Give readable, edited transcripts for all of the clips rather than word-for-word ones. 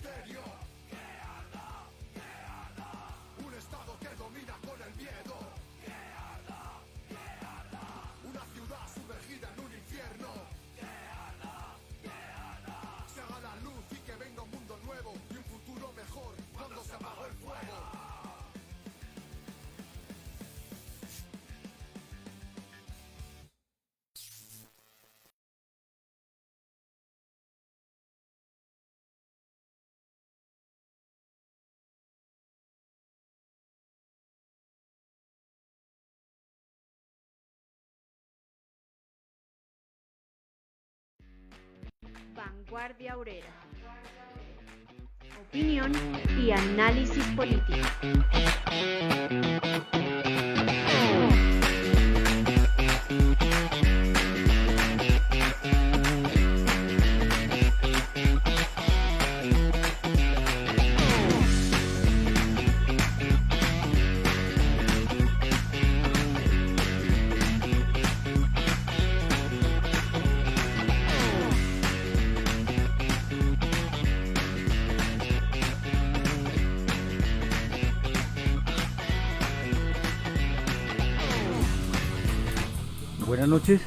misterio. Un estado que domina con el miedo. Una ciudad sumergida en un infierno. Se haga la luz y que venga un mundo nuevo y un futuro mejor cuando se apagó el fuego. Vanguardia Obrera. Opinión y análisis político. Buenas noches.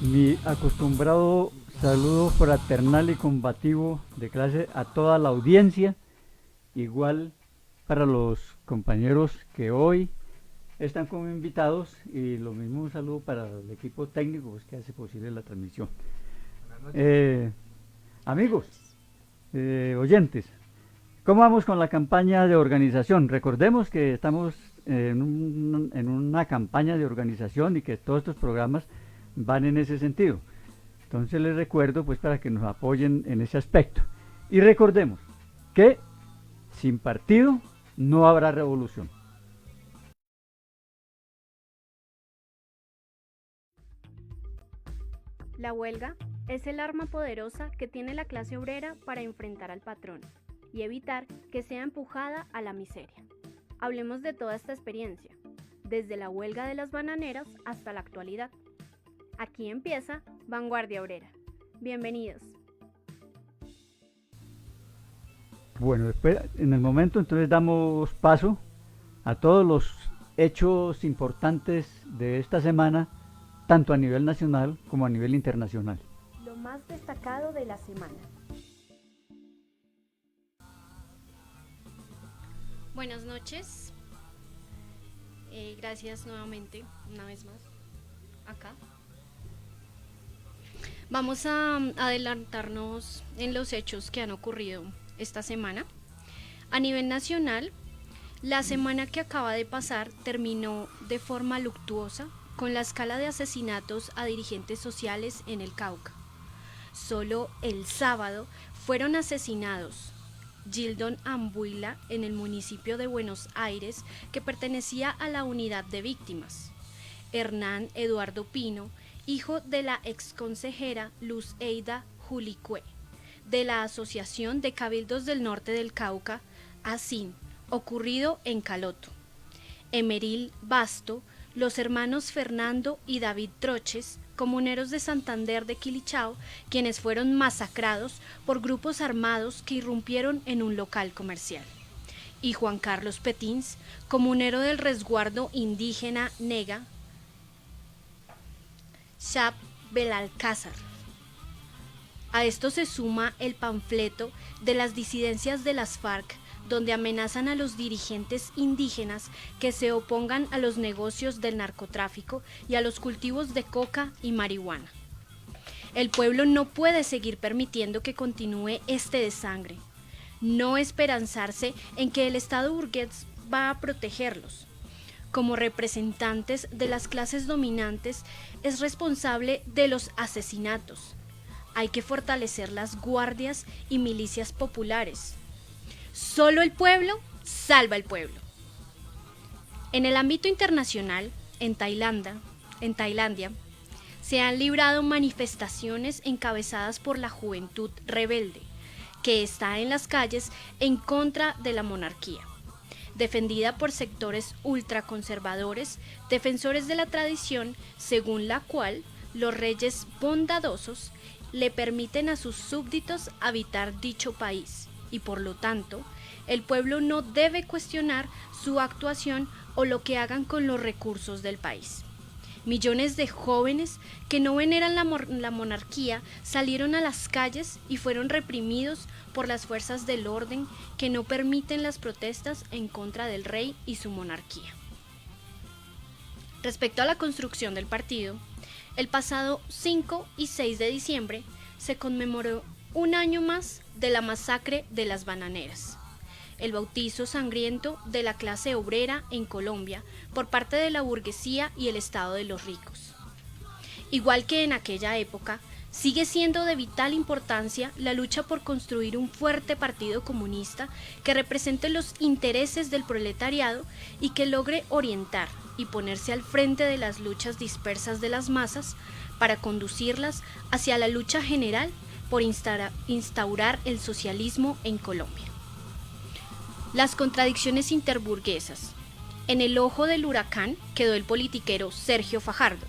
Mi acostumbrado saludo fraternal y combativo de clase a toda la audiencia, igual para los compañeros que hoy están como invitados, y lo mismo un saludo para el equipo técnico pues, que hace posible la transmisión. Amigos, oyentes, ¿cómo vamos con la campaña de organización? Recordemos que estamos en una campaña de organización y que todos estos programas van en ese sentido. Entonces les recuerdo pues para que nos apoyen en ese aspecto. Y recordemos que sin partido no habrá revolución. La huelga es el arma poderosa que tiene la clase obrera para enfrentar al patrón y evitar que sea empujada a la miseria. Hablemos de toda esta experiencia, desde la huelga de las bananeras hasta la actualidad. Aquí empieza Vanguardia Obrera. Bienvenidos. Bueno, después, en el momento entonces damos paso a todos los hechos importantes de esta semana, tanto a nivel nacional como a nivel internacional. Lo más destacado de la semana. Buenas noches, gracias nuevamente, una vez más, acá. Vamos a adelantarnos en los hechos que han ocurrido esta semana. A nivel nacional, la semana que acaba de pasar terminó de forma luctuosa con la escala de asesinatos a dirigentes sociales en el Cauca. Solo el sábado fueron asesinados Gildon Ambuila en el municipio de Buenos Aires, que pertenecía a la unidad de víctimas. Hernán Eduardo Pino, hijo de la exconsejera Luz Eida Julicue, de la Asociación de Cabildos del Norte del Cauca, ASIN, ocurrido en Caloto. Emeril Basto, los hermanos Fernando y David Troches, comuneros de Santander de Quilichao, quienes fueron masacrados por grupos armados que irrumpieron en un local comercial. Y Juan Carlos Petins, comunero del resguardo indígena Nega, Chap Belalcázar. A esto se suma el panfleto de las disidencias de las FARC, donde amenazan a los dirigentes indígenas que se opongan a los negocios del narcotráfico y a los cultivos de coca y marihuana. El pueblo no puede seguir permitiendo que continúe este desangre, no esperanzarse en que el Estado burgués va a protegerlos. Como representantes de las clases dominantes, es responsable de los asesinatos. Hay que fortalecer las guardias y milicias populares. Solo el pueblo salva el pueblo. En el ámbito internacional, en Tailandia, se han librado manifestaciones encabezadas por la juventud rebelde, que está en las calles en contra de la monarquía, defendida por sectores ultraconservadores, defensores de la tradición, según la cual los reyes bondadosos le permiten a sus súbditos habitar dicho país y por lo tanto el pueblo no debe cuestionar su actuación o lo que hagan con los recursos del país. Millones de jóvenes que no veneran la monarquía salieron a las calles y fueron reprimidos por las fuerzas del orden que no permiten las protestas en contra del rey y su monarquía. Respecto a la construcción del partido, el pasado 5 y 6 de diciembre se conmemoró un año más de la masacre de las bananeras, el bautizo sangriento de la clase obrera en Colombia por parte de la burguesía y el Estado de los ricos. Igual que en aquella época, sigue siendo de vital importancia la lucha por construir un fuerte partido comunista que represente los intereses del proletariado y que logre orientar y ponerse al frente de las luchas dispersas de las masas para conducirlas hacia la lucha general por instaurar el socialismo en Colombia. Las contradicciones interburguesas. En el ojo del huracán quedó el politiquero Sergio Fajardo,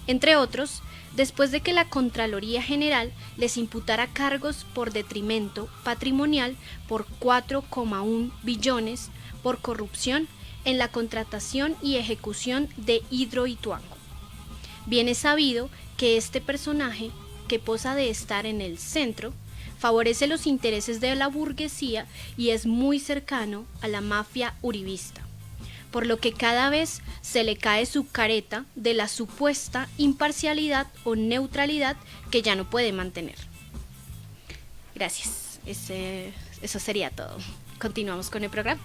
entre otros, después de que la Contraloría General les imputara cargos por detrimento patrimonial por 4,1 billones por corrupción en la contratación y ejecución de Hidroituango. Bien es sabido que este personaje, que posa de estar en el centro, favorece los intereses de la burguesía y es muy cercano a la mafia uribista, por lo que cada vez se le cae su careta de la supuesta imparcialidad o neutralidad que ya no puede mantener. Gracias, eso sería todo. Continuamos con el programa.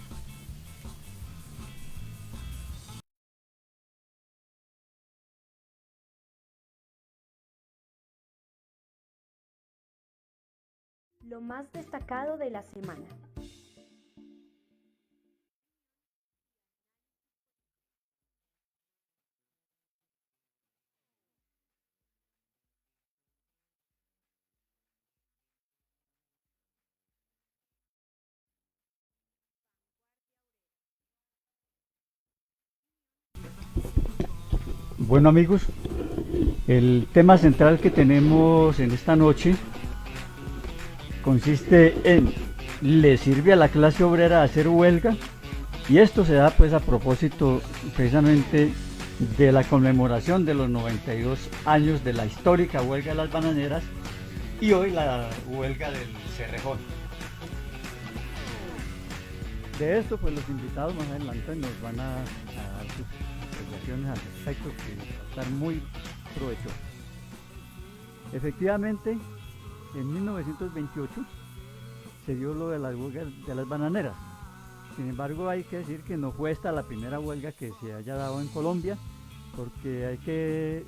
Lo más destacado de la semana. Bueno amigos, el tema central que tenemos en esta noche consiste en ¿le sirve a la clase obrera hacer huelga? Y esto se da pues a propósito precisamente de la conmemoración de los 92 años de la histórica huelga de las bananeras y hoy la huelga del Cerrejón. De esto pues los invitados más adelante nos van a dar sus apreciaciones al respecto, que va a estar muy provechoso. Efectivamente, en 1928 se dio lo de las huelgas de las bananeras. Sin embargo, hay que decir que no fue esta la primera huelga que se haya dado en Colombia, porque hay que,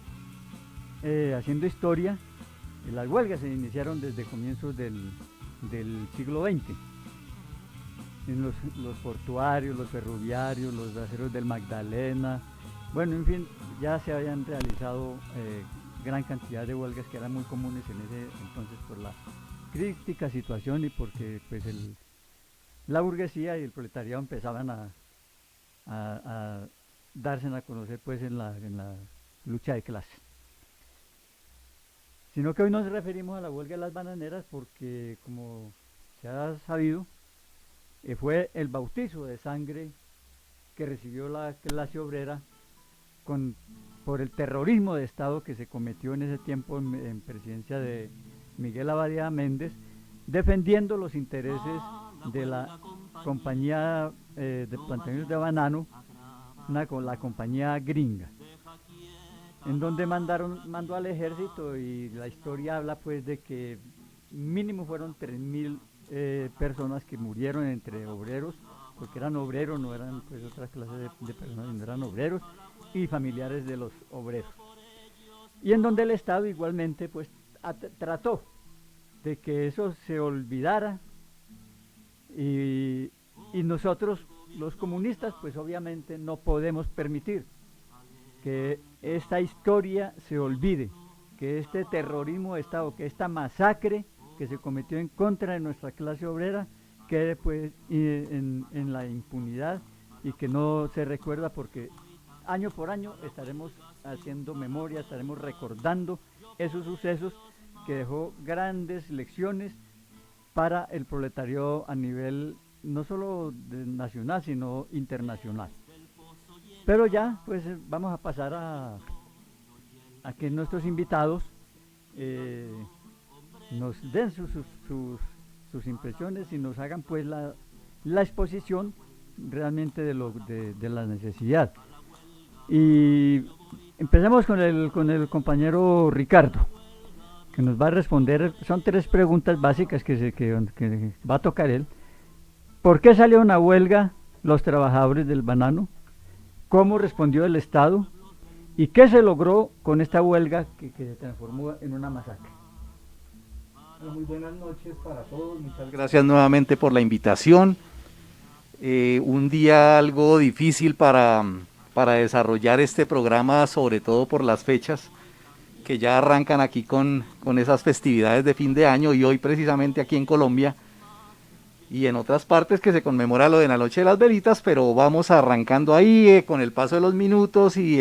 haciendo historia, las huelgas se iniciaron desde comienzos del siglo XX. En los portuarios, los ferroviarios, los aceros del Magdalena, bueno, en fin, ya se habían realizado gran cantidad de huelgas que eran muy comunes en ese entonces por la crítica situación y porque pues la burguesía y el proletariado empezaban a darse a conocer pues en la lucha de clases. Sino que hoy nos referimos a la huelga de las bananeras porque, como se ha sabido, fue el bautizo de sangre que recibió la clase obrera por el terrorismo de Estado que se cometió en ese tiempo en presidencia de Miguel Abadía Méndez, defendiendo los intereses de la compañía de plantaciones de banano, la compañía gringa, en donde mandó al ejército, y la historia habla pues de que mínimo fueron 3.000 personas que murieron entre obreros, porque eran obreros, no eran pues otra clase de personas, no eran obreros y familiares de los obreros, y en donde el Estado igualmente pues trató de que eso se olvidara, y nosotros los comunistas pues obviamente no podemos permitir que esta historia se olvide, que este terrorismo de Estado, que esta masacre que se cometió en contra de nuestra clase obrera quede pues en la impunidad y que no se recuerda, porque año por año estaremos haciendo memoria, estaremos recordando esos sucesos que dejó grandes lecciones para el proletariado a nivel no solo nacional, sino internacional. Pero ya, pues vamos a pasar a que nuestros invitados nos den sus impresiones y nos hagan pues la exposición realmente de la necesidad. Y empezamos con el compañero Ricardo, que nos va a responder. Son 3 preguntas básicas que va a tocar él. ¿Por qué salieron a huelga los trabajadores del banano? ¿Cómo respondió el Estado? ¿Y qué se logró con esta huelga que se transformó en una masacre? Muy buenas noches para todos, muchas gracias nuevamente por la invitación. Un día algo difícil para desarrollar este programa, sobre todo por las fechas que ya arrancan aquí con esas festividades de fin de año, y hoy precisamente aquí en Colombia y en otras partes que se conmemora lo de la Noche de las Velitas, pero vamos arrancando ahí con el paso de los minutos y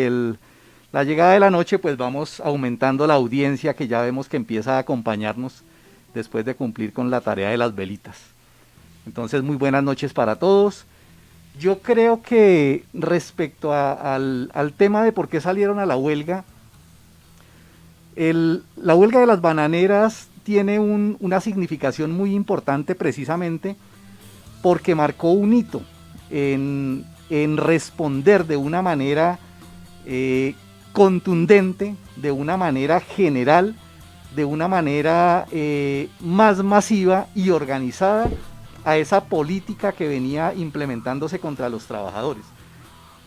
la llegada de la noche, pues vamos aumentando la audiencia que ya vemos que empieza a acompañarnos después de cumplir con la tarea de las velitas. Entonces, muy buenas noches para todos. Yo creo que respecto al tema de por qué salieron a la huelga, la huelga de las bananeras tiene una significación muy importante precisamente porque marcó un hito en responder de una manera contundente, de una manera general, de una manera más masiva y organizada a esa política que venía implementándose contra los trabajadores.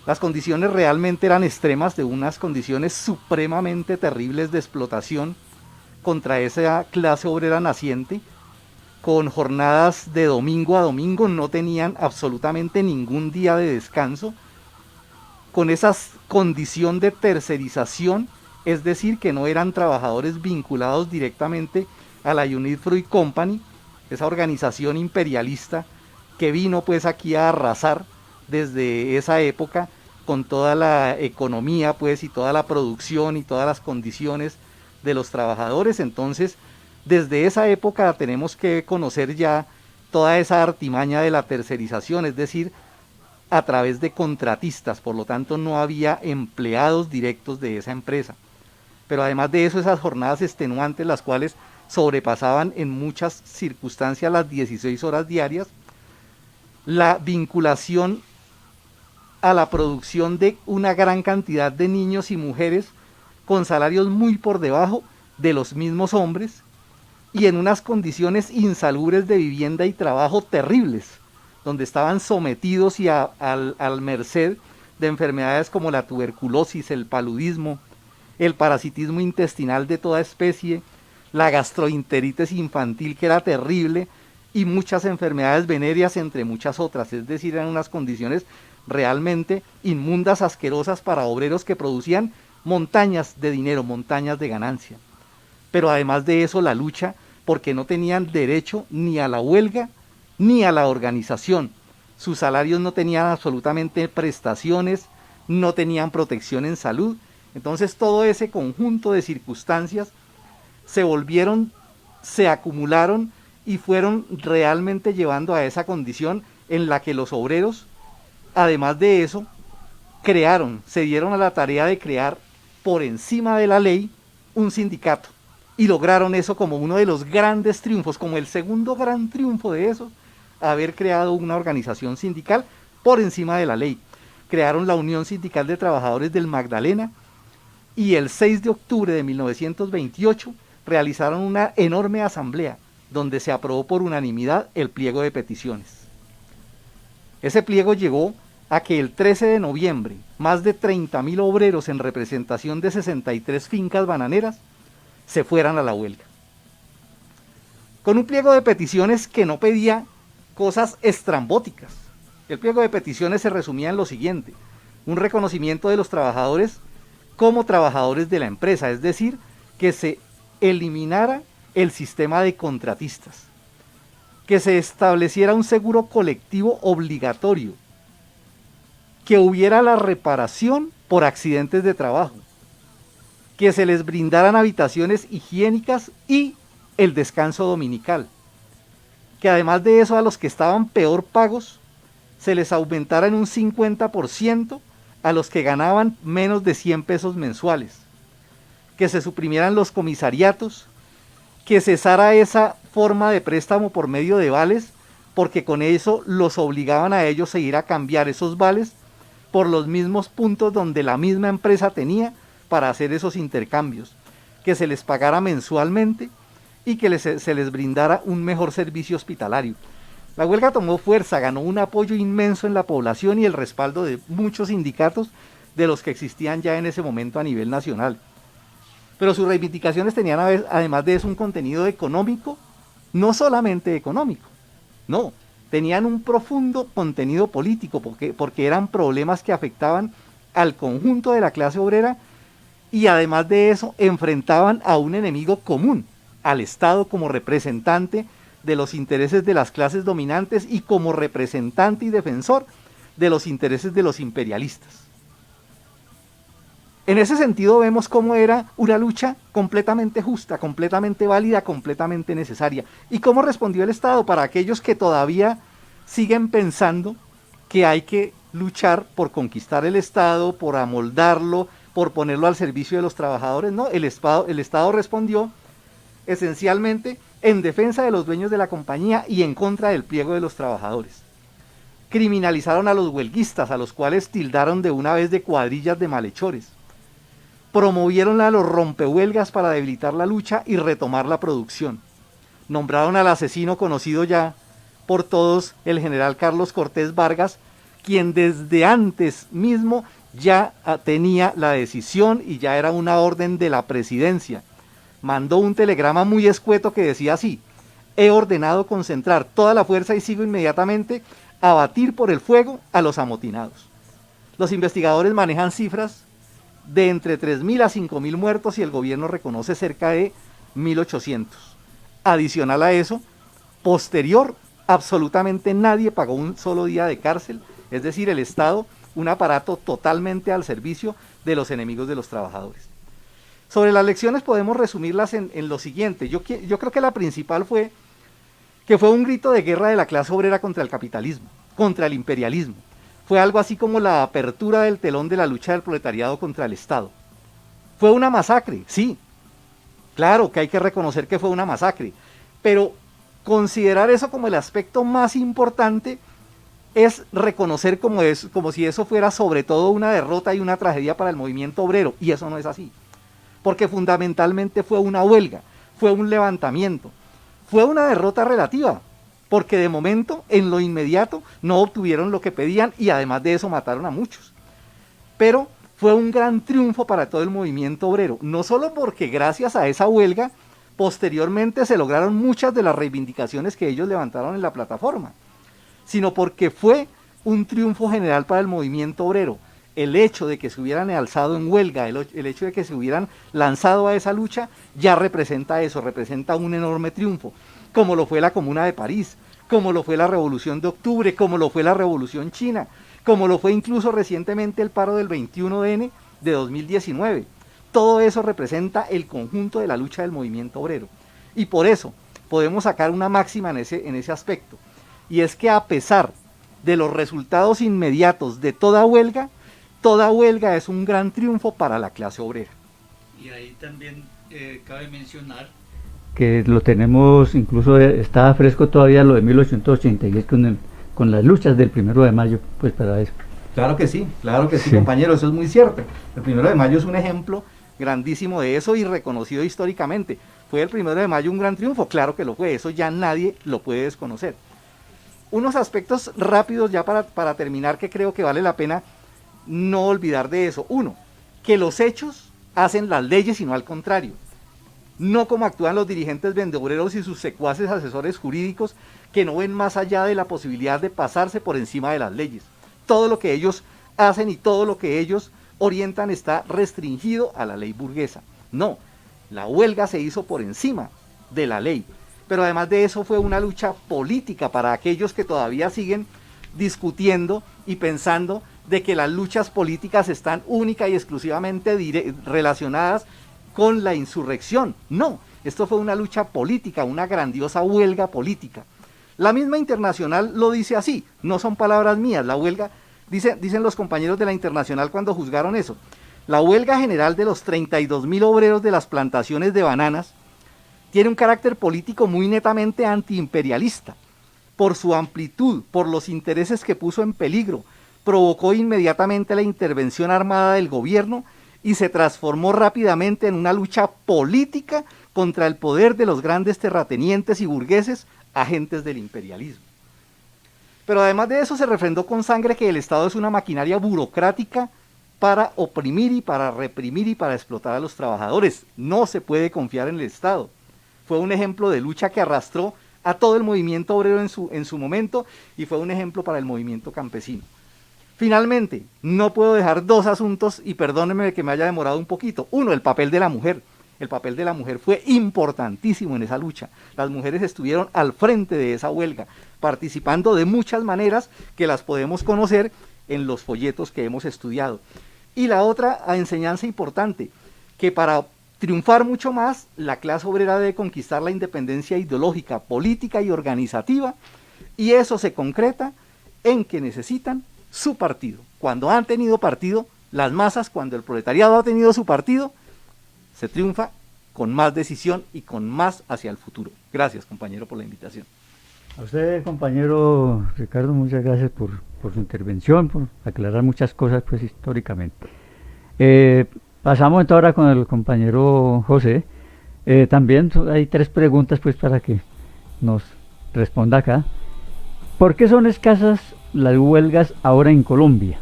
Las condiciones realmente eran extremas, de unas condiciones supremamente terribles de explotación contra esa clase obrera naciente, con jornadas de domingo a domingo, no tenían absolutamente ningún día de descanso, con esa condición de tercerización, es decir, que no eran trabajadores vinculados directamente a la Unit Fruit Company, esa organización imperialista que vino pues aquí a arrasar desde esa época con toda la economía pues y toda la producción y todas las condiciones de los trabajadores. Entonces, desde esa época tenemos que conocer ya toda esa artimaña de la tercerización, es decir, a través de contratistas, por lo tanto no había empleados directos de esa empresa. Pero además de eso, esas jornadas extenuantes, las cuales sobrepasaban en muchas circunstancias las 16 horas diarias, la vinculación a la producción de una gran cantidad de niños y mujeres con salarios muy por debajo de los mismos hombres y en unas condiciones insalubres de vivienda y trabajo terribles, donde estaban sometidos y al merced de enfermedades como la tuberculosis, el paludismo, el parasitismo intestinal de toda especie, la gastroenteritis infantil, que era terrible, y muchas enfermedades venéreas, entre muchas otras. Es decir, eran unas condiciones realmente inmundas, asquerosas para obreros que producían montañas de dinero, montañas de ganancia. Pero además de eso, la lucha, porque no tenían derecho ni a la huelga ni a la organización. Sus salarios no tenían absolutamente prestaciones, no tenían protección en salud. Entonces todo ese conjunto de circunstancias se acumularon y fueron realmente llevando a esa condición en la que los obreros, además de eso, se dieron a la tarea de crear por encima de la ley un sindicato, y lograron eso como uno de los grandes triunfos, como el segundo gran triunfo de eso, haber creado una organización sindical por encima de la ley. Crearon la Unión Sindical de Trabajadores del Magdalena, y el 6 de octubre de 1928 realizaron una enorme asamblea donde se aprobó por unanimidad el pliego de peticiones. Ese pliego llegó a que el 13 de noviembre más de 30.000 obreros en representación de 63 fincas bananeras se fueran a la huelga. Con un pliego de peticiones que no pedía cosas estrambóticas. El pliego de peticiones se resumía en lo siguiente: un reconocimiento de los trabajadores como trabajadores de la empresa, es decir, que se eliminara el sistema de contratistas, que se estableciera un seguro colectivo obligatorio, que hubiera la reparación por accidentes de trabajo, que se les brindaran habitaciones higiénicas y el descanso dominical, que además de eso a los que estaban peor pagos se les aumentara en un 50% a los que ganaban menos de 100 pesos mensuales, que se suprimieran los comisariatos, que cesara esa forma de préstamo por medio de vales, porque con eso los obligaban a ellos a ir a cambiar esos vales por los mismos puntos donde la misma empresa tenía para hacer esos intercambios, que se les pagara mensualmente y que se les brindara un mejor servicio hospitalario. La huelga tomó fuerza, ganó un apoyo inmenso en la población y el respaldo de muchos sindicatos de los que existían ya en ese momento a nivel nacional. Pero sus reivindicaciones tenían además de eso un contenido económico, no solamente económico, no, tenían un profundo contenido político porque eran problemas que afectaban al conjunto de la clase obrera y además de eso enfrentaban a un enemigo común, al Estado como representante de los intereses de las clases dominantes y como representante y defensor de los intereses de los imperialistas. En ese sentido vemos cómo era una lucha completamente justa, completamente válida, completamente necesaria. Y cómo respondió el Estado para aquellos que todavía siguen pensando que hay que luchar por conquistar el Estado, por amoldarlo, por ponerlo al servicio de los trabajadores. No, el Estado respondió esencialmente en defensa de los dueños de la compañía y en contra del pliego de los trabajadores. Criminalizaron a los huelguistas, a los cuales tildaron de una vez de cuadrillas de malhechores. Promovieron a los rompehuelgas para debilitar la lucha y retomar la producción. Nombraron al asesino conocido ya por todos, el general Carlos Cortés Vargas, quien desde antes mismo ya tenía la decisión y ya era una orden de la presidencia. Mandó un telegrama muy escueto que decía así: he ordenado concentrar toda la fuerza y sigo inmediatamente a batir por el fuego a los amotinados. Los investigadores manejan cifras de entre 3.000 a 5.000 muertos y el gobierno reconoce cerca de 1.800. Adicional a eso, posterior, absolutamente nadie pagó un solo día de cárcel, es decir, el Estado, un aparato totalmente al servicio de los enemigos de los trabajadores. Sobre las lecciones podemos resumirlas en lo siguiente. Yo creo que la principal fue que fue un grito de guerra de la clase obrera contra el capitalismo, contra el imperialismo. Fue algo así como la apertura del telón de la lucha del proletariado contra el Estado. Fue una masacre, sí. Claro que hay que reconocer que fue una masacre, pero considerar eso como el aspecto más importante es reconocer como si eso fuera sobre todo una derrota y una tragedia para el movimiento obrero, y eso no es así. Porque fundamentalmente fue una huelga, fue un levantamiento, fue una derrota relativa, porque de momento, en lo inmediato, no obtuvieron lo que pedían y además de eso mataron a muchos. Pero fue un gran triunfo para todo el movimiento obrero, no solo porque gracias a esa huelga, posteriormente se lograron muchas de las reivindicaciones que ellos levantaron en la plataforma, sino porque fue un triunfo general para el movimiento obrero. El hecho de que se hubieran alzado en huelga, el hecho de que se hubieran lanzado a esa lucha, ya representa eso, representa un enorme triunfo, como lo fue la Comuna de París, como lo fue la Revolución de Octubre, como lo fue la Revolución China, como lo fue incluso recientemente el paro del 21N de 2019. Todo eso representa el conjunto de la lucha del movimiento obrero. Y por eso podemos sacar una máxima en ese aspecto, y es que a pesar de los resultados inmediatos de toda huelga es un gran triunfo para la clase obrera. Y ahí también cabe mencionar que lo tenemos, incluso está fresco todavía lo de 1886 con las luchas del 1 de mayo, pues para eso. Claro que sí, compañero, eso es muy cierto. El 1 de mayo es un ejemplo grandísimo de eso y reconocido históricamente. ¿Fue el 1 de mayo un gran triunfo? Claro que lo fue, eso ya nadie lo puede desconocer. Unos aspectos rápidos ya para terminar que creo que vale la pena no olvidar de eso. Uno, que los hechos hacen las leyes y no al contrario. No como actúan los dirigentes vendobreros y sus secuaces asesores jurídicos que no ven más allá de la posibilidad de pasarse por encima de las leyes. Todo lo que ellos hacen y todo lo que ellos orientan está restringido a la ley burguesa. No, la huelga se hizo por encima de la ley. Pero además de eso fue una lucha política para aquellos que todavía siguen discutiendo y pensando de que las luchas políticas están única y exclusivamente relacionadas con la insurrección. No, esto fue una lucha política, una grandiosa huelga política. La misma Internacional lo dice así, no son palabras mías, la huelga, dicen los compañeros de la Internacional cuando juzgaron eso, la huelga general de los 32.000 obreros de las plantaciones de bananas tiene un carácter político muy netamente antiimperialista. Por su amplitud, por los intereses que puso en peligro, provocó inmediatamente la intervención armada del gobierno y se transformó rápidamente en una lucha política contra el poder de los grandes terratenientes y burgueses, agentes del imperialismo. Pero además de eso se refrendó con sangre que el Estado es una maquinaria burocrática para oprimir y para reprimir y para explotar a los trabajadores. No se puede confiar en el Estado. Fue un ejemplo de lucha que arrastró a todo el movimiento obrero en su momento y fue un ejemplo para el movimiento campesino. Finalmente, no puedo dejar dos asuntos y perdónenme que me haya demorado un poquito. Uno, el papel de la mujer. El papel de la mujer fue importantísimo en esa lucha. Las mujeres estuvieron al frente de esa huelga, participando de muchas maneras que las podemos conocer en los folletos que hemos estudiado. Y la otra enseñanza importante, que para triunfar mucho más, la clase obrera debe conquistar la independencia ideológica, política y organizativa, y eso se concreta en que necesitan su partido. Cuando han tenido partido, las masas, cuando el proletariado ha tenido su partido, se triunfa con más decisión y con más hacia el futuro. Gracias, compañero, por la invitación. A usted, compañero Ricardo, muchas gracias por su intervención, por aclarar muchas cosas pues históricamente. Pasamos entonces ahora con el compañero José. También hay tres preguntas pues para que nos responda acá. ¿Por qué son escasas las huelgas ahora en Colombia?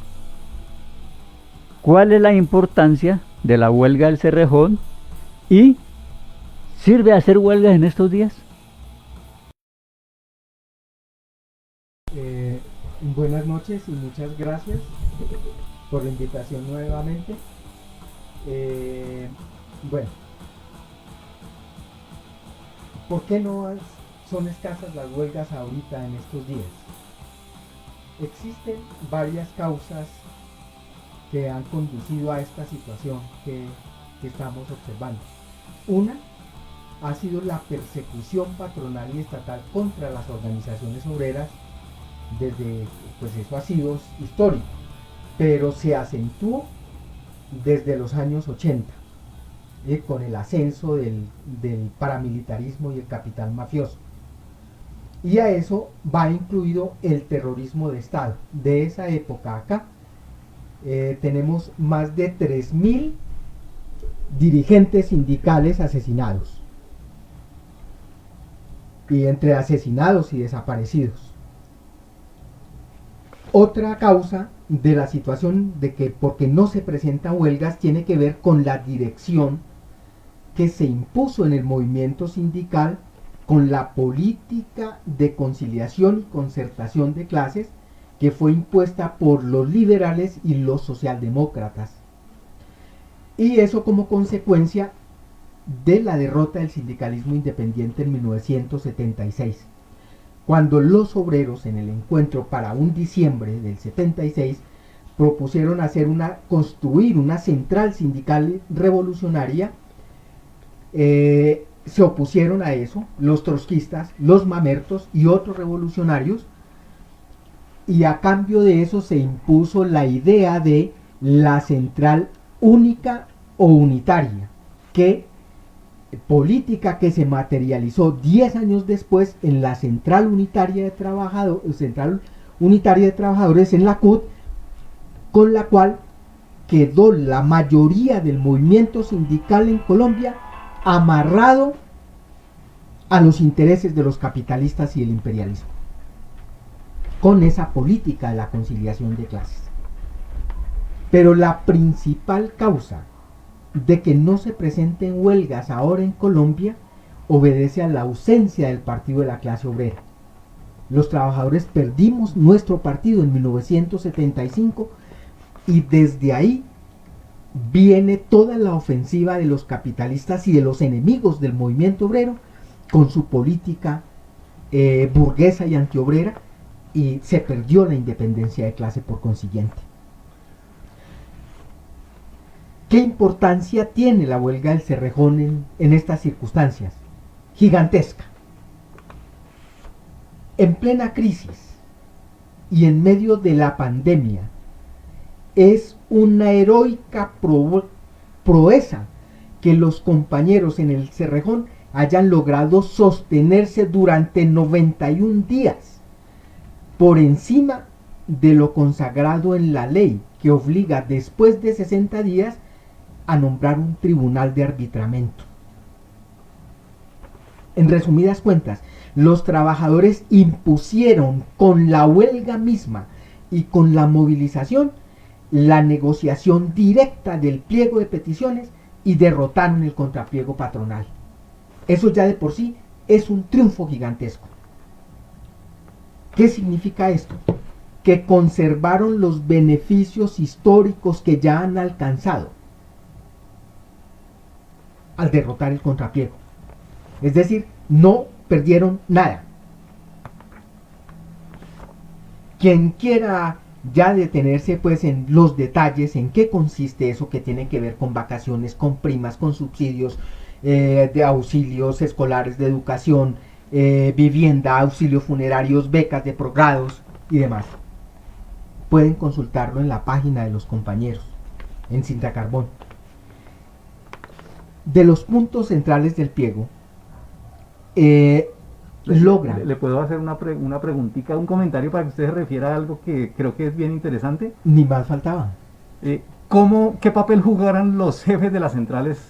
¿Cuál es la importancia de la huelga del Cerrejón? ¿Y sirve hacer huelgas en estos días? Buenas noches y muchas gracias por la invitación nuevamente. Bueno, ¿por qué no son escasas las huelgas ahorita en estos días? Existen varias causas que han conducido a esta situación que estamos observando. Una ha sido la persecución patronal y estatal contra las organizaciones obreras desde, pues eso ha sido histórico, pero se acentuó desde los años 80 con el ascenso del paramilitarismo y el capital mafioso. Y a eso va incluido el terrorismo de Estado. De esa época acá tenemos más de 3.000 dirigentes sindicales asesinados, y entre asesinados y desaparecidos. Otra causa de la situación de que porque no se presentan huelgas tiene que ver con la dirección que se impuso en el movimiento sindical con la política de conciliación y concertación de clases que fue impuesta por los liberales y los socialdemócratas. Y eso como consecuencia de la derrota del sindicalismo independiente en 1976. Cuando los obreros en el encuentro para un diciembre del 76 propusieron construir una central sindical revolucionaria, se opusieron a eso los trotskistas, los mamertos y otros revolucionarios, y a cambio de eso se impuso la idea de la central única o unitaria, política que se materializó 10 años después en la Central Unitaria de Trabajadores en la CUT, con la cual quedó la mayoría del movimiento sindical en Colombia amarrado a los intereses de los capitalistas y el imperialismo, con esa política de la conciliación de clases. Pero la principal causa de que no se presenten huelgas ahora en Colombia obedece a la ausencia del partido de la clase obrera. Los trabajadores perdimos nuestro partido en 1975 y desde ahí viene toda la ofensiva de los capitalistas y de los enemigos del movimiento obrero con su política burguesa y antiobrera, y se perdió la independencia de clase por consiguiente. ¿Qué importancia tiene la huelga del Cerrejón en estas circunstancias? Gigantesca. En plena crisis y en medio de la pandemia, es una heroica proeza que los compañeros en el Cerrejón hayan logrado sostenerse durante 91 días, por encima de lo consagrado en la ley, que obliga después de 60 días a nombrar un tribunal de arbitramiento. En resumidas cuentas, los trabajadores impusieron con la huelga misma y con la movilización la negociación directa del pliego de peticiones y derrotaron el contrapliego patronal. Eso ya de por sí es un triunfo gigantesco. ¿Qué significa esto? Que conservaron los beneficios históricos que ya han alcanzado al derrotar el contrapliego. Es decir, no perdieron nada. Quien quiera ya detenerse pues en los detalles, en qué consiste eso que tiene que ver con vacaciones, con primas, con subsidios de auxilios escolares de educación, vivienda, auxilios funerarios, becas de posgrados y demás, pueden consultarlo en la página de los compañeros en Cinta Carbón. De los puntos centrales del pliego, logran... ¿Le puedo hacer una preguntita, un comentario para que usted se refiera a algo que creo que es bien interesante? Ni más faltaba. ¿Qué papel jugaron los jefes de las centrales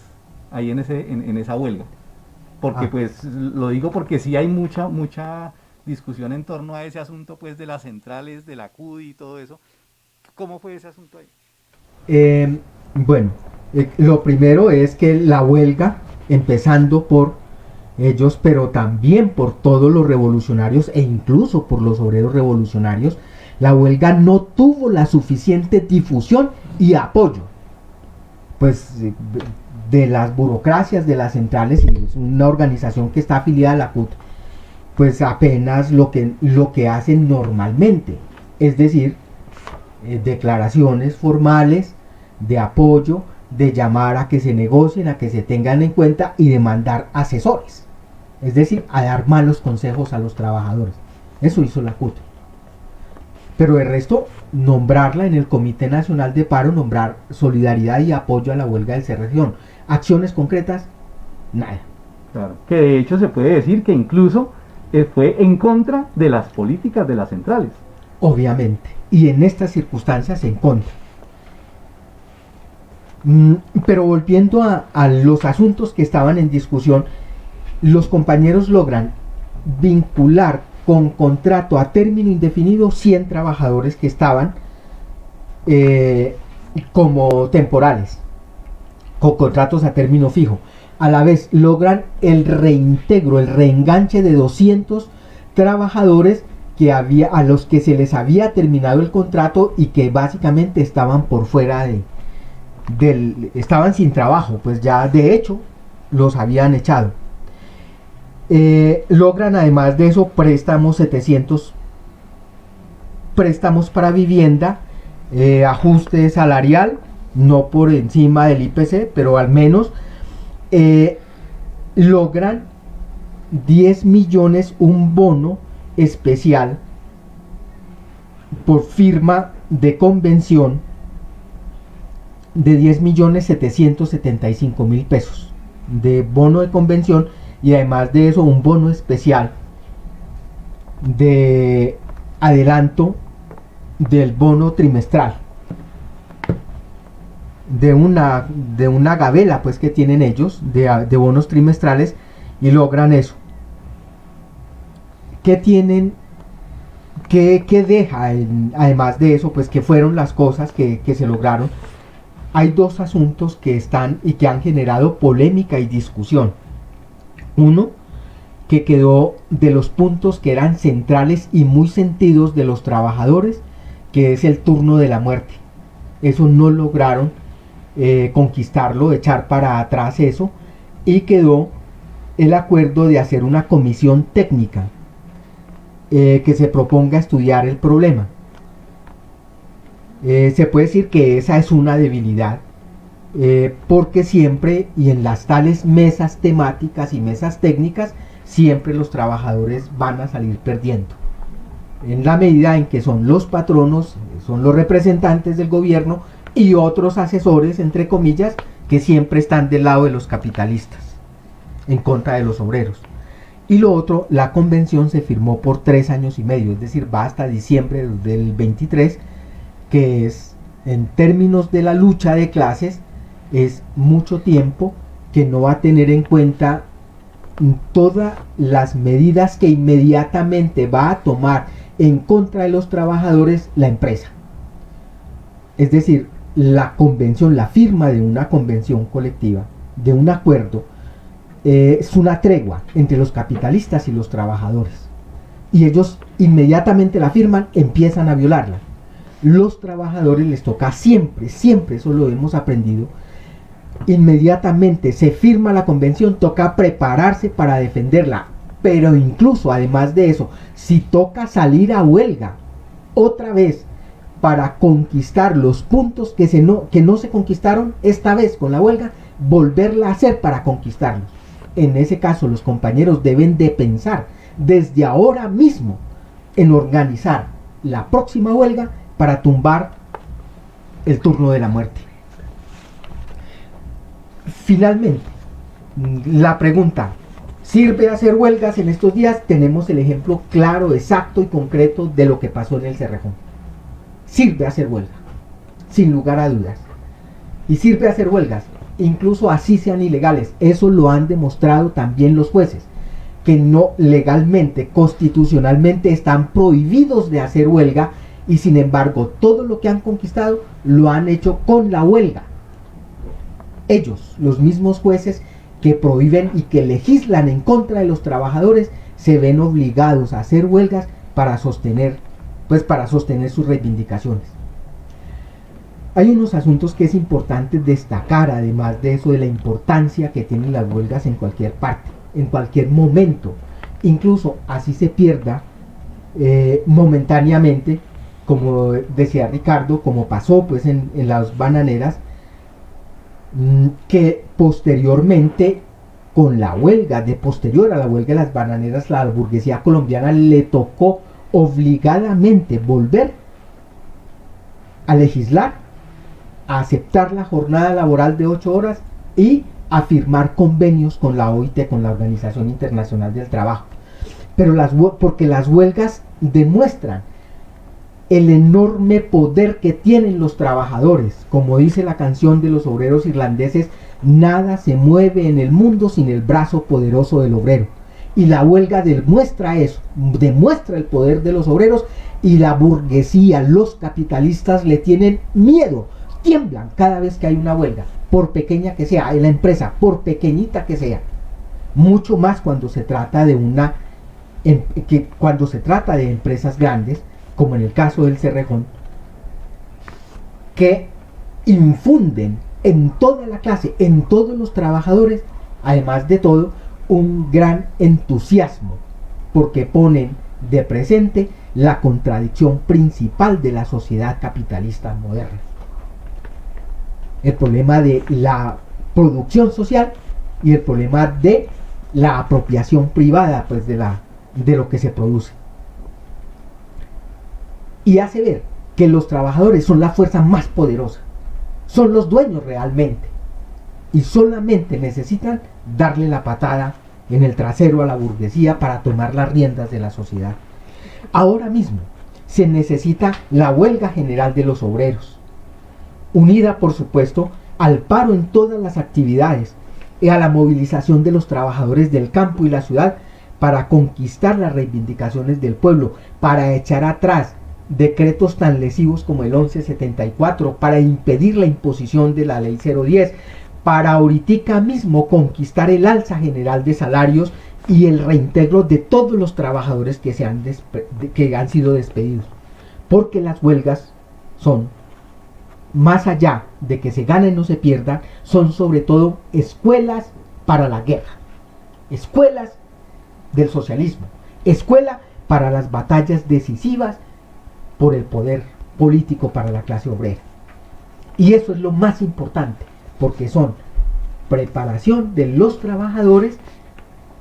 ahí en esa huelga? Porque pues lo digo porque sí hay mucha discusión en torno a ese asunto pues de las centrales, de la CUDI y todo eso. ¿Cómo fue ese asunto ahí? Bueno, lo primero es que la huelga, empezando por ellos, pero también por todos los revolucionarios e incluso por los obreros revolucionarios, la huelga no tuvo la suficiente difusión y apoyo, pues de las burocracias de las centrales, y es una organización que está afiliada a la CUT, pues apenas lo que hacen normalmente, es decir, declaraciones formales de apoyo, de llamar a que se negocien, a que se tengan en cuenta y de mandar asesores, es decir, a dar malos consejos a los trabajadores. Eso hizo la CUT. Pero el resto, nombrarla en el Comité Nacional de Paro, nombrar solidaridad y apoyo a la huelga del Cerrejón. Acciones concretas, nada. Claro. Que de hecho se puede decir que incluso fue en contra de las políticas de las centrales. Obviamente, y en estas circunstancias en contra. Pero volviendo a los asuntos que estaban en discusión, los compañeros logran vincular con contrato a término indefinido 100 trabajadores que estaban como temporales, con contratos a término fijo. A la vez logran el reintegro, el reenganche de 200 trabajadores a los que se les había terminado el contrato y que básicamente estaban por fuera estaban sin trabajo, pues ya de hecho los habían echado. Logran además de eso préstamos, 700 préstamos para vivienda, ajuste salarial, no por encima del IPC, pero al menos logran 10 millones, un bono especial por firma de convención de 10.775.000 pesos de bono de convención, y además de eso un bono especial de adelanto del bono trimestral, de una gabela pues que tienen ellos de bonos trimestrales, y logran eso. ¿Qué tienen? ¿Qué deja además de eso? Pues que fueron las cosas que se lograron. Hay dos asuntos que están y que han generado polémica y discusión. Uno, que quedó de los puntos que eran centrales y muy sentidos de los trabajadores, que es el turno de la muerte. Eso no lograron conquistarlo, echar para atrás eso, y quedó el acuerdo de hacer una comisión técnica que se proponga estudiar el problema. Se puede decir que esa es una debilidad porque siempre, y en las tales mesas temáticas y mesas técnicas, siempre los trabajadores van a salir perdiendo, en la medida en que son los patronos, son los representantes del gobierno y otros asesores, entre comillas, que siempre están del lado de los capitalistas, en contra de los obreros. Y lo otro, la convención se firmó por 3 años y medio, es decir, va hasta diciembre del 23, que es, en términos de la lucha de clases, es mucho tiempo que no va a tener en cuenta todas las medidas que inmediatamente va a tomar en contra de los trabajadores la empresa. Es decir, la convención, la firma de una convención colectiva, de un acuerdo, es una tregua entre los capitalistas y los trabajadores. Y ellos inmediatamente la firman, empiezan a violarla. Los trabajadores les toca siempre, eso lo hemos aprendido, inmediatamente se firma la convención, toca prepararse para defenderla. Pero incluso, además de eso, si toca salir a huelga otra vez para conquistar los puntos que no se conquistaron esta vez con la huelga, volverla a hacer para conquistarlos. En ese caso, los compañeros deben de pensar desde ahora mismo en organizar la próxima huelga para tumbar el turno de la muerte. Finalmente, la pregunta: ¿sirve hacer huelgas en estos días? Tenemos el ejemplo claro, exacto y concreto de lo que pasó en el Cerrejón. Sirve hacer huelga, sin lugar a dudas. Y sirve hacer huelgas, incluso así sean ilegales. Eso lo han demostrado también los jueces, que no legalmente, constitucionalmente están prohibidos de hacer huelga, y sin embargo todo lo que han conquistado lo han hecho con la huelga. Ellos, los mismos jueces que prohíben y que legislan en contra de los trabajadores, se ven obligados a hacer huelgas para sostener sus reivindicaciones. Hay unos asuntos que es importante destacar, además de eso, de la importancia que tienen las huelgas en cualquier parte, en cualquier momento, incluso así se pierda momentáneamente, como decía Ricardo, como pasó pues en las bananeras, que posteriormente, con la huelga, posterior a la huelga de las bananeras, la burguesía colombiana le tocó obligadamente volver a legislar, a aceptar la jornada laboral de 8 horas y a firmar convenios con la OIT, con la Organización Internacional del Trabajo. Pero porque las huelgas demuestran el enorme poder que tienen los trabajadores. Como dice la canción de los obreros irlandeses, nada se mueve en el mundo sin el brazo poderoso del obrero. Y la huelga demuestra eso, demuestra el poder de los obreros, y la burguesía, los capitalistas le tienen miedo, tiemblan cada vez que hay una huelga, por pequeña que sea, en la empresa, por pequeñita que sea. Mucho más cuando se trata de empresas grandes, como en el caso del Cerrejón, que infunden en toda la clase, en todos los trabajadores, además de todo, un gran entusiasmo, porque ponen de presente la contradicción principal de la sociedad capitalista moderna: el problema de la producción social y el problema de la apropiación privada pues de lo que se produce. Y hace ver que los trabajadores son la fuerza más poderosa, son los dueños realmente, y solamente necesitan darle la patada en el trasero a la burguesía para tomar las riendas de la sociedad. Ahora mismo se necesita la huelga general de los obreros, unida por supuesto al paro en todas las actividades y a la movilización de los trabajadores del campo y la ciudad para conquistar las reivindicaciones del pueblo, para echar atrás decretos tan lesivos como el 1174, para impedir la imposición de la ley 010, para ahorita mismo conquistar el alza general de salarios y el reintegro de todos los trabajadores que han sido despedidos. Porque las huelgas son, más allá de que se ganen o se pierdan, son sobre todo escuelas para la guerra, escuelas del socialismo, escuela para las batallas decisivas por el poder político para la clase obrera. Y eso es lo más importante, porque son preparación de los trabajadores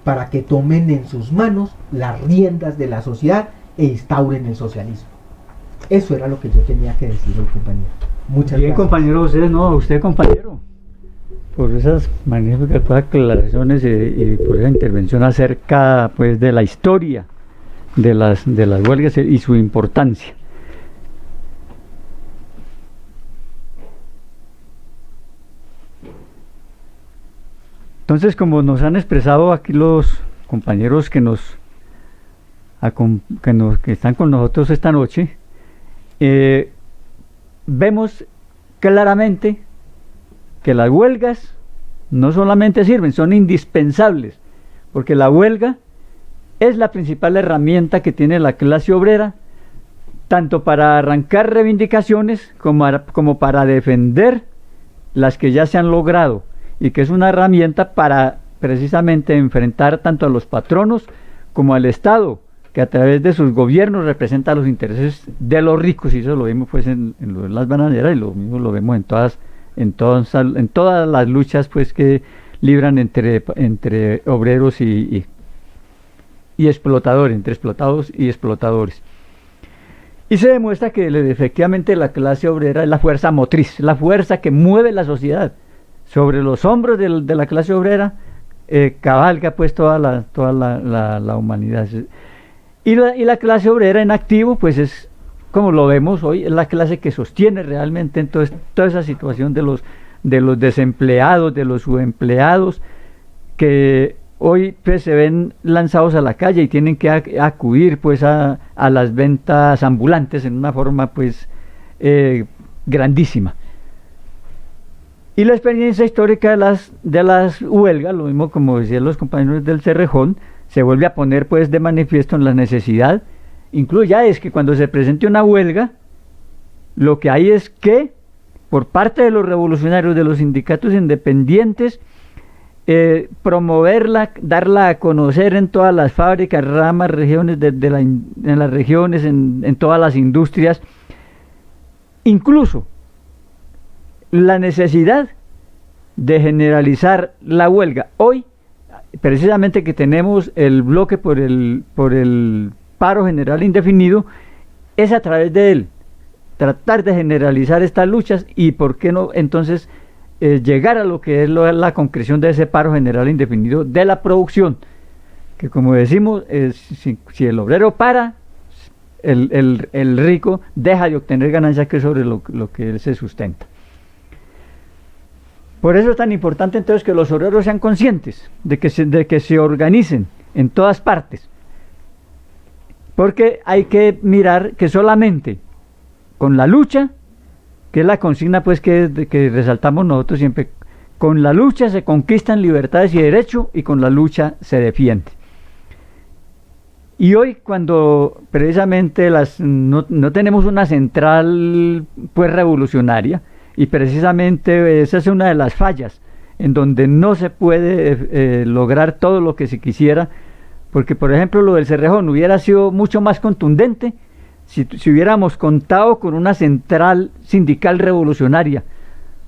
para que tomen en sus manos las riendas de la sociedad e instauren el socialismo. Eso era lo que yo tenía que decir hoy, compañero. Muchas Bien, gracias. compañero, usted compañero, por esas magníficas aclaraciones y por esa intervención acerca pues de la historia de las huelgas y su importancia. Entonces, como nos han expresado aquí los compañeros que están con nosotros esta noche, vemos claramente que las huelgas no solamente sirven, son indispensables, porque la huelga es la principal herramienta que tiene la clase obrera, tanto para arrancar reivindicaciones como para defender las que ya se han logrado, y que es una herramienta para precisamente enfrentar tanto a los patronos como al Estado, que a través de sus gobiernos representa los intereses de los ricos, y eso lo vimos pues en las bananeras, y lo mismo lo vemos en todas las luchas pues que libran entre obreros y explotadores, entre explotados y explotadores. Y se demuestra que efectivamente la clase obrera es la fuerza motriz, la fuerza que mueve la sociedad. Sobre los hombros de la clase obrera cabalga pues toda la humanidad. Y la clase obrera en activo pues es, como lo vemos hoy, es la clase que sostiene realmente en toda esa situación de los desempleados, de los subempleados, que hoy pues se ven lanzados a la calle y tienen que acudir pues a las ventas ambulantes en una forma pues grandísima. Y la experiencia histórica de las huelgas, lo mismo como decían los compañeros del Cerrejón, se vuelve a poner pues de manifiesto en la necesidad. Incluso ya es que cuando se presente una huelga, lo que hay es que por parte de los revolucionarios, de los sindicatos independientes, promoverla, darla a conocer en todas las fábricas, ramas, regiones en las regiones, en todas las industrias, incluso la necesidad de generalizar la huelga. Hoy, precisamente que tenemos el bloque por el paro general indefinido, es a través de él tratar de generalizar estas luchas y por qué no entonces llegar a lo que es la concreción de ese paro general indefinido de la producción, que como decimos, si el obrero para, el rico deja de obtener ganancias, que es sobre lo que él se sustenta. Por eso es tan importante entonces que los obreros sean conscientes de que se organicen en todas partes, porque hay que mirar que solamente con la lucha, que es la consigna pues que resaltamos nosotros siempre, con la lucha se conquistan libertades y derechos, y con la lucha se defiende. Y hoy, cuando precisamente no tenemos una central pues revolucionaria, y precisamente esa es una de las fallas en donde no se puede lograr todo lo que se quisiera, porque por ejemplo lo del Cerrejón hubiera sido mucho más contundente si hubiéramos contado con una central sindical revolucionaria,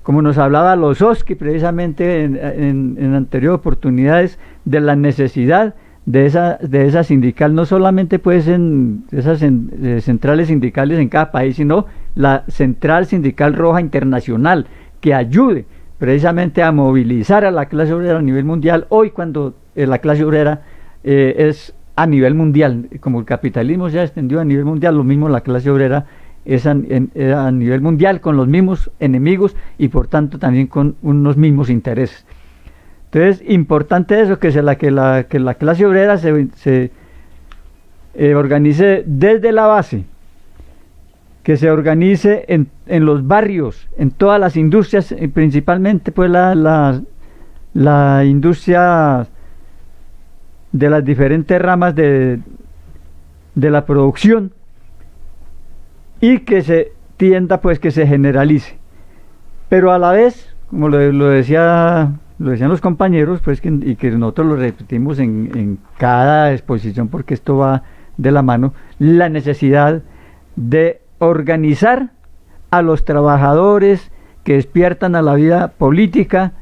como nos hablaba Lozowski precisamente en anteriores oportunidades, de la necesidad de esa sindical, no solamente pues en esas centrales sindicales en cada país, sino la Central Sindical Roja Internacional, que ayude precisamente a movilizar a la clase obrera a nivel mundial, hoy cuando la clase obrera es a nivel mundial, como el capitalismo se ha extendido a nivel mundial, lo mismo la clase obrera es a nivel mundial, con los mismos enemigos y por tanto también con unos mismos intereses. Entonces, importante eso, que la clase obrera se organice desde la base, que se organice en los barrios, en todas las industrias, principalmente pues la industria de las diferentes ramas de la producción, y que se tienda pues que se generalice, pero a la vez, como lo decían los compañeros, pues y que nosotros lo repetimos en cada exposición, porque esto va de la mano, la necesidad de organizar a los trabajadores que despiertan a la vida política,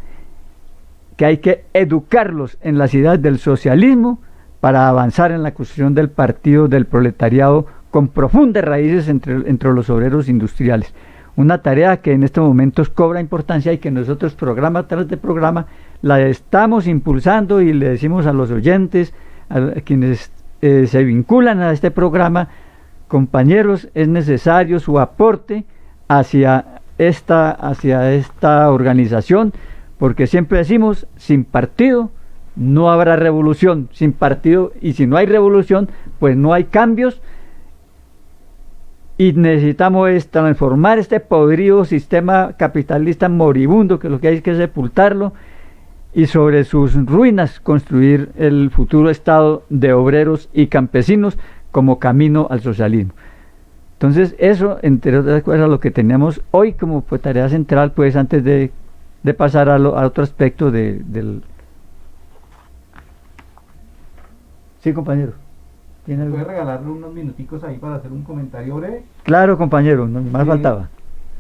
que hay que educarlos en las ideas del socialismo para avanzar en la construcción del partido del proletariado con profundas raíces entre los obreros industriales. Una tarea que en estos momentos cobra importancia y que nosotros programa tras de programa la estamos impulsando, y le decimos a los oyentes, a quienes se vinculan a este programa: compañeros, es necesario su aporte hacia esta organización, porque siempre decimos, sin partido no habrá revolución, sin partido, y si no hay revolución, pues no hay cambios, y necesitamos transformar este podrido sistema capitalista moribundo, que lo que hay es que sepultarlo, y sobre sus ruinas construir el futuro estado de obreros y campesinos como camino al socialismo. Entonces eso, entre otras cosas, lo que tenemos hoy como tarea central, pues antes de pasar a otro aspecto del... Sí, compañero. ¿Tiene algo? ¿Puede regalarle unos minuticos ahí para hacer un comentario breve? Claro, compañero, no más faltaba.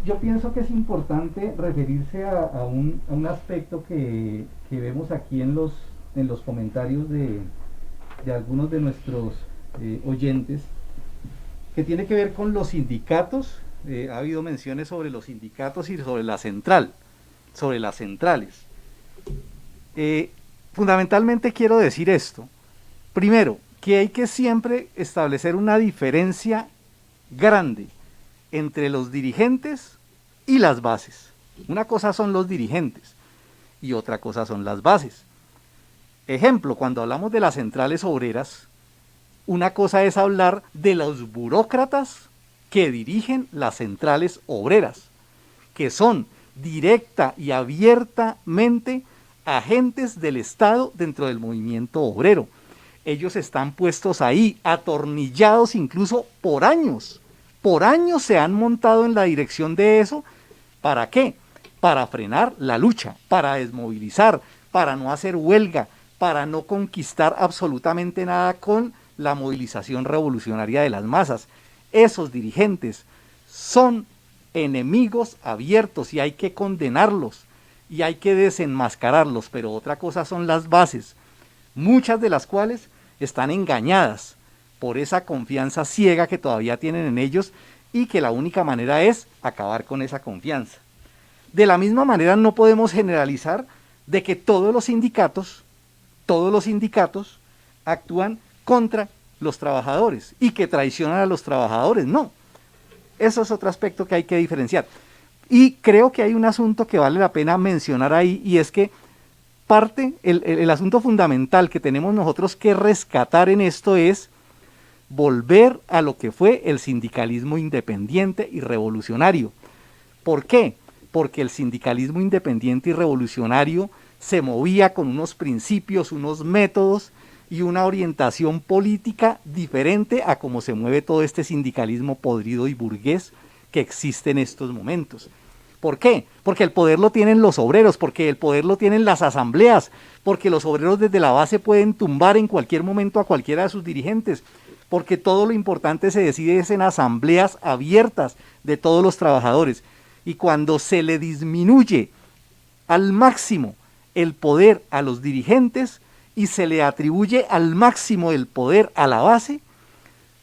Yo pienso que es importante referirse a un aspecto que vemos aquí en los comentarios de algunos de nuestros oyentes, que tiene que ver con los sindicatos. Ha habido menciones sobre los sindicatos y sobre la central, sobre las centrales. Fundamentalmente quiero decir esto. Primero, que hay que siempre establecer una diferencia grande entre los dirigentes y las bases. Una cosa son los dirigentes y otra cosa son las bases. Ejemplo, cuando hablamos de las centrales obreras, una cosa es hablar de los burócratas que dirigen las centrales obreras, que son directa y abiertamente agentes del Estado dentro del movimiento obrero. Ellos están puestos ahí, atornillados incluso por años. Por años se han montado en la dirección de eso. ¿Para qué? Para frenar la lucha, para desmovilizar, para no hacer huelga, para no conquistar absolutamente nada con la movilización revolucionaria de las masas. Esos dirigentes son enemigos abiertos y hay que condenarlos y hay que desenmascararlos, pero otra cosa son las bases, muchas de las cuales están engañadas por esa confianza ciega que todavía tienen en ellos y que la única manera es acabar con esa confianza. De la misma manera no podemos generalizar de que todos los sindicatos actúan contra los trabajadores y que traicionan a los trabajadores. No, eso es otro aspecto que hay que diferenciar. Y creo que hay un asunto que vale la pena mencionar ahí, y es que el asunto fundamental que tenemos nosotros que rescatar en esto es volver a lo que fue el sindicalismo independiente y revolucionario. ¿Por qué? Porque el sindicalismo independiente y revolucionario se movía con unos principios, unos métodos y una orientación política diferente a cómo se mueve todo este sindicalismo podrido y burgués que existe en estos momentos. ¿Por qué? Porque el poder lo tienen los obreros, porque el poder lo tienen las asambleas, porque los obreros desde la base pueden tumbar en cualquier momento a cualquiera de sus dirigentes, porque todo lo importante se decide en asambleas abiertas de todos los trabajadores. Y cuando se le disminuye al máximo el poder a los dirigentes y se le atribuye al máximo el poder a la base,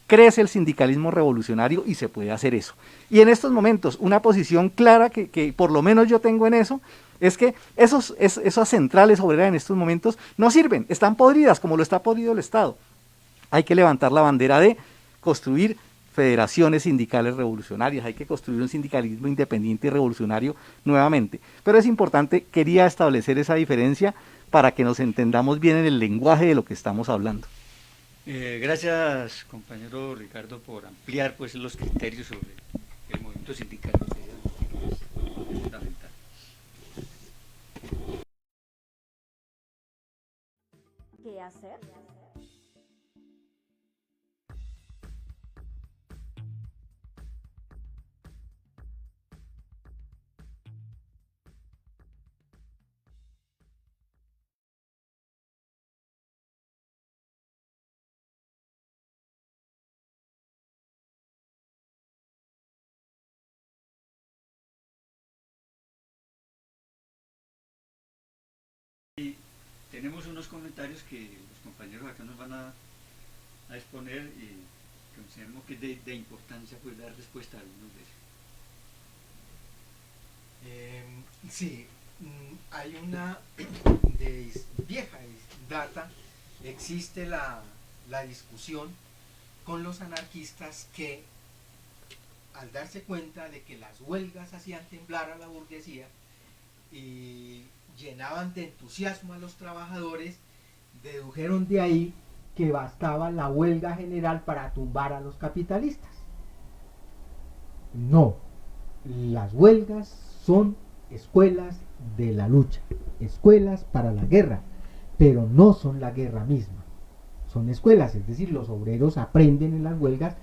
crece el sindicalismo revolucionario y se puede hacer eso. Y en estos momentos, una posición clara que por lo menos yo tengo en eso, es que esas centrales obreras en estos momentos no sirven, están podridas como lo está podrido el Estado. Hay que levantar la bandera de construir federaciones sindicales revolucionarias, hay que construir un sindicalismo independiente y revolucionario nuevamente. Pero es importante, quería establecer esa diferencia para que nos entendamos bien en el lenguaje de lo que estamos hablando. Gracias, compañero Ricardo, por ampliar pues los criterios sobre el movimiento sindical. Es fundamental. ¿Qué hacer? tenemos unos comentarios que los compañeros acá nos van a exponer y consideramos que es de importancia pues dar respuesta a algunos de ellos. Sí, hay una de vieja data, existe la discusión con los anarquistas que al darse cuenta de que las huelgas hacían temblar a la burguesía y llenaban de entusiasmo a los trabajadores, dedujeron de ahí que bastaba la huelga general para tumbar a los capitalistas. No, las huelgas son escuelas de la lucha, escuelas para la guerra, pero no son la guerra misma. Son escuelas, es decir, los obreros aprenden en las huelgas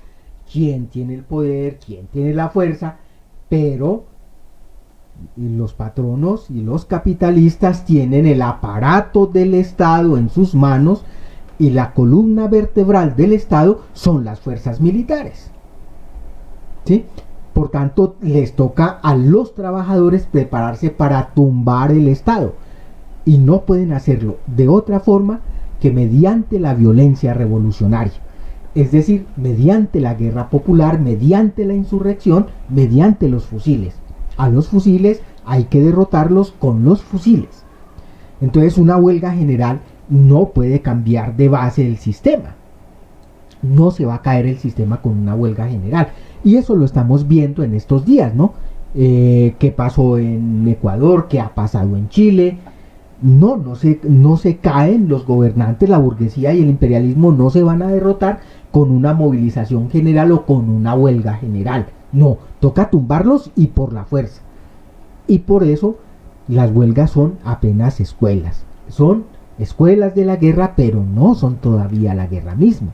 quién tiene el poder, quién tiene la fuerza, pero los patronos y los capitalistas tienen el aparato del Estado en sus manos y la columna vertebral del Estado son las fuerzas militares. ¿Sí? Por tanto, les toca a los trabajadores prepararse para tumbar el Estado y no pueden hacerlo de otra forma que mediante la violencia revolucionaria, es decir, mediante la guerra popular, mediante la insurrección, mediante los fusiles. A los fusiles hay que derrotarlos con los fusiles. Entonces una huelga general no puede cambiar de base el sistema. No se va a caer el sistema con una huelga general. Y eso lo estamos viendo en estos días, ¿no? ¿Qué pasó en Ecuador? ¿Qué ha pasado en Chile? No se caen los gobernantes, la burguesía y el imperialismo no se van a derrotar con una movilización general o con una huelga general. No, toca tumbarlos y por la fuerza. Y por eso las huelgas son apenas escuelas. Son escuelas de la guerra, pero no son todavía la guerra misma.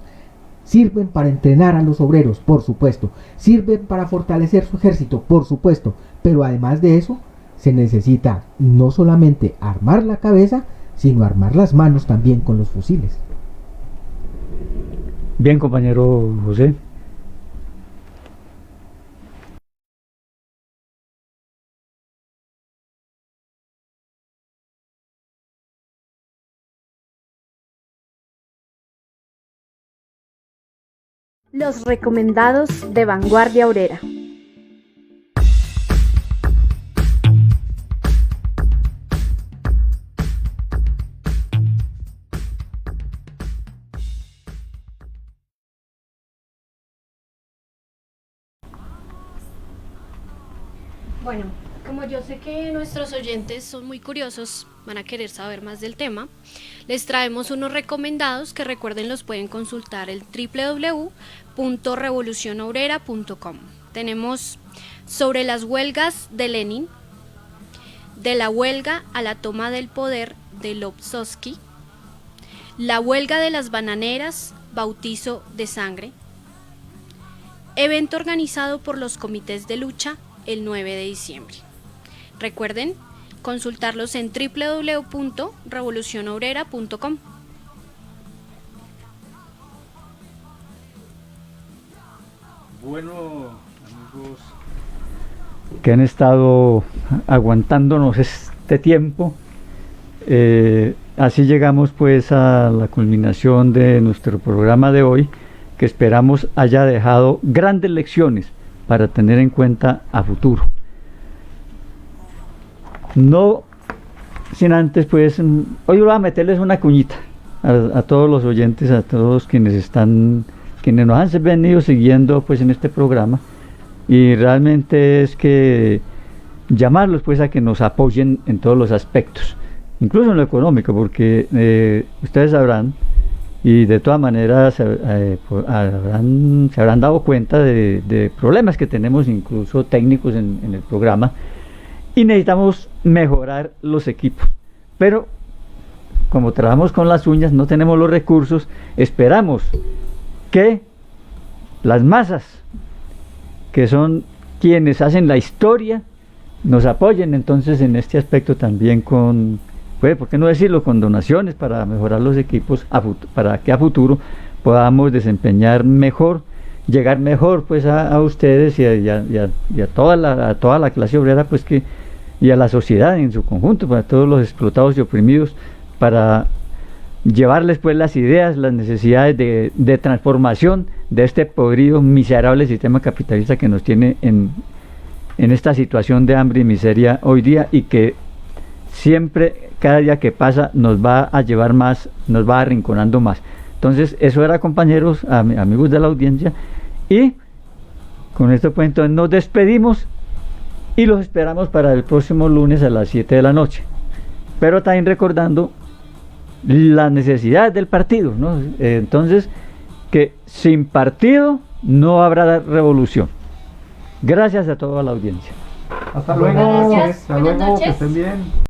Sirven para entrenar a los obreros, por supuesto. Sirven para fortalecer su ejército, por supuesto. Pero además de eso, se necesita no solamente armar la cabeza, sino armar las manos también con los fusiles. Bien, compañero José. Los recomendados de Vanguardia Obrera. Bueno, como yo sé que nuestros oyentes son muy curiosos, van a querer saber más del tema, les traemos unos recomendados que recuerden los pueden consultar en www.revolucionobrera.com. Tenemos sobre las huelgas de Lenin, de la huelga a la toma del poder de Lobsovsky, la huelga de las bananeras, bautizo de sangre, evento organizado por los comités de lucha el 9 de diciembre. Recuerden consultarlos en www.revolucionobrera.com. Bueno, amigos que han estado aguantándonos este tiempo, así llegamos pues a la culminación de nuestro programa de hoy, que esperamos haya dejado grandes lecciones para tener en cuenta a futuro. No sin antes pues, hoy voy a meterles una cuñita a todos los oyentes, a todos quienes nos han venido siguiendo pues en este programa, y realmente es que llamarlos pues a que nos apoyen en todos los aspectos, incluso en lo económico, porque ustedes sabrán, y de todas maneras se habrán dado cuenta de problemas que tenemos incluso técnicos en el programa, y necesitamos mejorar los equipos, pero como trabajamos con las uñas, no tenemos los recursos. Esperamos que las masas, que son quienes hacen la historia, nos apoyen entonces en este aspecto también con, pues, ¿por qué no decirlo?, con donaciones para mejorar los equipos, para que a futuro podamos desempeñar mejor, llegar mejor pues a ustedes y a toda la clase obrera, pues, y a la sociedad en su conjunto, para todos los explotados y oprimidos, para llevarles pues las ideas, las necesidades de transformación de este podrido, miserable sistema capitalista que nos tiene en esta situación de hambre y miseria hoy día, y que siempre, cada día que pasa, nos va a llevar más, nos va arrinconando más. Entonces, eso era, compañeros, amigos de la audiencia, y con esto pues entonces nos despedimos y los esperamos para el próximo lunes a las 7 de la noche. Pero también recordando las necesidades del partido, ¿no? Entonces, que sin partido no habrá revolución. Gracias a toda la audiencia. Hasta Buenas luego, noches. hasta Buenas luego, que noches. estén bien.